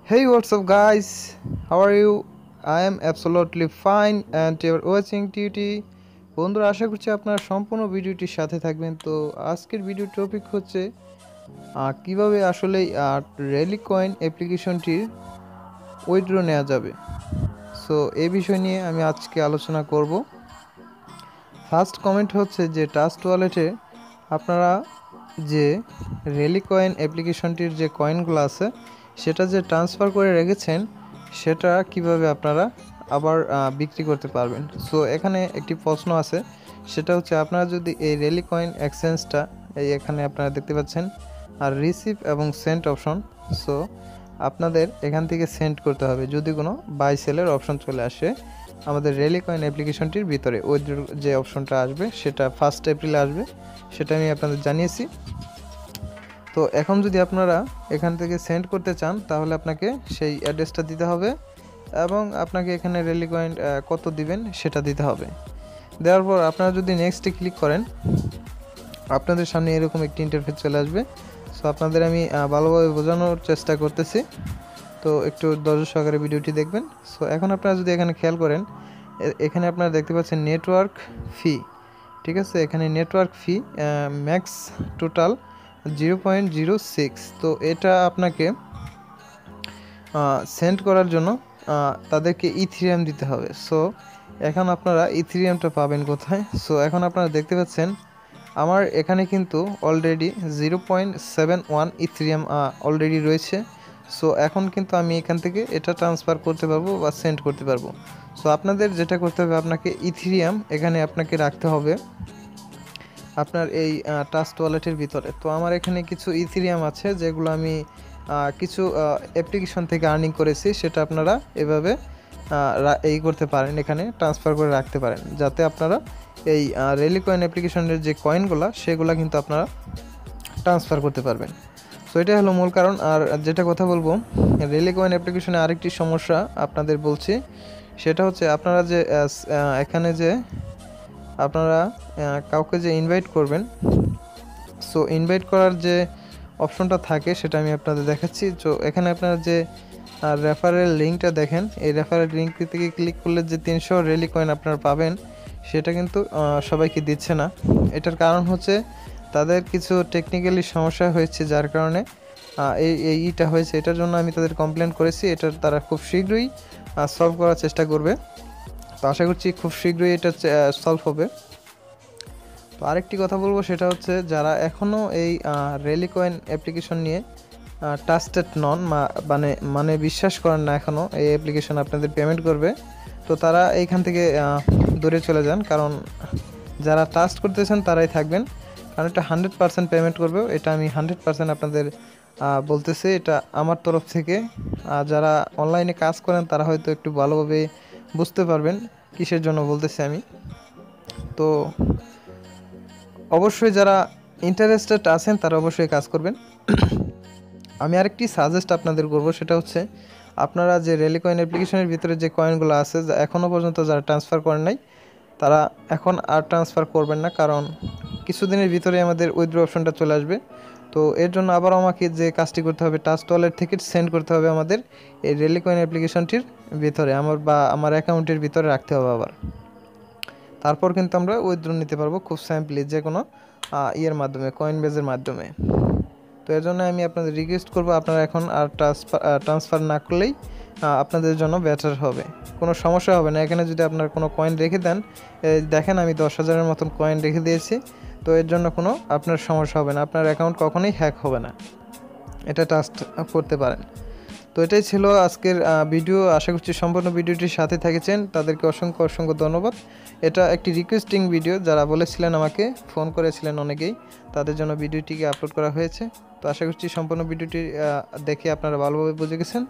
Hey, what's up, guys? How are you? I am absolutely fine, and you're watching TT. বন্ধুরা, আশা করছি আপনারা সম্পূর্ণ ভিডিওটির সাথে থাকবেন। তো আজকের ভিডিও টপিক হচ্ছে কিভাবে আসলে রেলি কয়েন অ্যাপ্লিকেশনটির উইথড্র নেওয়া যাবে। সো এই বিষয় নিয়ে আমি আজকে আলোচনা করব। ফার্স্ট কমেন্ট হচ্ছে যে ট্রাস্ট ওয়ালেটে আপনারা যে রেলি কয়েন অ্যাপ্লিকেশনটির যে কয়েনগুলো আছে সেটা যে ট্রান্সফার করে রেখেছেন সেটা কিভাবে আপনারা আবার বিক্রি করতে পারবেন। সো এখানে একটি প্রশ্ন আছে, সেটা হচ্ছে আপনারা যদি এই রেলি কয়েন এক্সচেঞ্জটা এখানে আপনারা দেখতে পাচ্ছেন আর রিসিভ এবং সেন্ড অপশন। সো আপনাদের এখান থেকে সেন্ড করতে হবে যদি কোনো বাই সেলের অপশন চলে আসে আমাদের রেলি কয়েন অ্যাপ্লিকেশনটির ভিতরে। উইথড্র যে অপশনটা আসবে সেটা 1 এপ্রিলে আসবে, সেটা আমি আপনাদের জানিয়েছি। তো এখন যদি আপনারা এখান থেকে সেন্ড করতে চান তাহলে আপনাকে সেই অ্যাড্রেসটা দিতে হবে এবং আপনাকে এখানে রেলি কয়েন কত দিবেন সেটা দিতে হবে। দেওয়ার পর আপনারা যদি নেক্সটে ক্লিক করেন আপনাদের সামনে এরকম একটি ইন্টারফেস চলে আসবে। সো আপনাদের আমি ভালোভাবে বোঝানোর চেষ্টা করতেছি, তো একটু ধৈর্য সহকারে ভিডিওটি দেখবেন। সো এখন আপনারা যদি এখানে খেয়াল করেন এখানে আপনারা দেখতে পাচ্ছেন নেটওয়ার্ক ফি, ঠিক আছে। এখানে নেটওয়ার্ক ফি ম্যাক্স টোটাল 0.06। তো এটা আপনাকে সেন্ড করার জন্য তাদেরকে ইথিরিয়াম দিতে হবে। সো এখন আপনারা ইথিরিয়ামটা পাবেন কোথায়? সো এখন আপনারা দেখতে পাচ্ছেন আমার এখানে কিন্তু অলরেডি 0.71 ইথিরিয়াম অলরেডি রয়েছে। সো এখন কিন্তু আমি এখান থেকে এটা ট্রান্সফার করতে পারবো বা সেন্ড করতে পারবো। সো আপনাদের যেটা করতে হবে, আপনাকে ইথিরিয়াম এখানে আপনাকে রাখতে হবে আপনার এই ট্রাস্ট ওয়ালেটের ভিতরে। তো আমার এখানে কিছু ইথিরিয়াম আছে যেগুলো আমি কিছু অ্যাপ্লিকেশন থেকে আর্নিং করেছি, সেটা আপনারা এভাবে এই করতে পারেন, এখানে ট্রান্সফার করে রাখতে পারেন যাতে আপনারা এই রেলি কয়েন অ্যাপ্লিকেশনের যে কয়েনগুলো সেগুলো কিন্তু আপনারা ট্রান্সফার করতে পারবেন। সো এটাই হলো মূল কারণ। আর যেটা কথা বলবো, রেলি কয়েন অ্যাপ্লিকেশনে আরেকটি সমস্যা আপনাদের বলছি, সেটা হচ্ছে আপনারা যে এখানে যে আপনারা কাউকে যে ইনভাইট করবেন, সো ইনভাইট করার যে অপশনটা থাকে সেটা আমি আপনাদের দেখাচ্ছি। তো এখানে আপনারা যে রেফারেল লিঙ্কটা দেখেন, এই রেফারেল লিঙ্ক থেকে ক্লিক করলে যে 300 রেলি কয়েন আপনারা পাবেন সেটা কিন্তু সবাইকে দিচ্ছে না। এটার কারণ হচ্ছে তাদের কিছু টেকনিক্যালি সমস্যা হয়েছে, যার কারণে এইটা হয়েছে। এটার জন্য আমি তাদের কমপ্লেন করেছি, এটা তারা খুব শীঘ্রই সলভ করার চেষ্টা করবে। তো আশা করছি খুব শীঘ্রই এটা সলভ হবে। তো আরেকটি কথা বলবো, সেটা হচ্ছে যারা এখনও এই রেলি কয়েন অ্যাপ্লিকেশন নিয়ে ট্রাস্টেড নন, মানে বিশ্বাস করেন না এখনও এই অ্যাপ্লিকেশন আপনাদের পেমেন্ট করবে, তো তারা এইখান থেকে দূরে চলে যান। কারণ যারা ট্রাস্ট করতেছেন তারাই থাকবেন, কারণ এটা 100% পেমেন্ট করবে। এটা আমি 100% আপনাদের বলতেছি, এটা আমার তরফ থেকে। যারা অনলাইনে কাজ করেন তারা হয়তো একটু ভালোভাবে বুঝতে পারবেন কিসের জন্য বলতেছি আমি। তো অবশ্যই যারা ইন্টারেস্টেড আছেন তারা অবশ্যই কাজ করবেন। আমি আরেকটি সাজেস্ট আপনাদের করব, সেটা হচ্ছে আপনারা যে রেলি কয়েন অ্যাপ্লিকেশনের ভিতরে যে কয়েনগুলো আছে এখনও পর্যন্ত যারা ট্রান্সফার করেন নাই তারা এখন আর ট্রান্সফার করবেন না, কারণ কিছুদিনের ভিতরে আমাদের উইথড্র অপশনটা চলে আসবে। তো এর জন্য আবার আমাকে যে কাজটি করতে হবে, ট্রাস্ট ওয়ালেট থেকে সেন্ড করতে হবে আমাদের এই রেলি কয়েন অ্যাপ্লিকেশনটির ভিতরে, আমার অ্যাকাউন্টের ভিতরে রাখতে হবে আবার। তারপর কিন্তু আমরা উইথড্র নিতে পারবো খুব সিম্পলি, যে কোনো ইয়ের মাধ্যমে, কয়েন বেজের মাধ্যমে। তো এর জন্য আমি আপনাদের রিকোয়েস্ট করব আপনারা এখন আর ট্রান্সফার না করলেই আপনাদের জন্য বেটার হবে, কোনো সমস্যা হবে না। এখানে যদি আপনার কোনো কয়েন রেখে দেন, দেখেন আমি 10,000-এর মতন কয়েন রেখে দিয়েছি, তো এর জন্য কোনো আপনার সমস্যা হবে না, আপনার অ্যাকাউন্ট কখনোই হ্যাক হবে না, এটা ট্রাস্ট করতে পারেন। তো এটাই ছিল আজকের ভিডিও। আশা করছি সম্পূর্ণ ভিডিওটির সাথে থেকেছেন, তাদেরকে অসংখ্য অসংখ্য ধন্যবাদ। এটা একটি রিকোয়েস্টিং ভিডিও, যারা বলেছিলেন আমাকে ফোন করেছিলেন অনেকেই, তাদের জন্য ভিডিওটিকে আপলোড করা হয়েছে। তো আশা করছি সম্পূর্ণ ভিডিওটি দেখে আপনারা ভালোভাবে বুঝে গেছেন।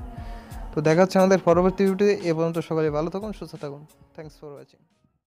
তো দেখা হচ্ছে আমাদের পরবর্তী ভিডিওতে। এ পর্যন্ত সকালে ভালো থাকুন, সুস্থ থাকুন। Thanks for watching.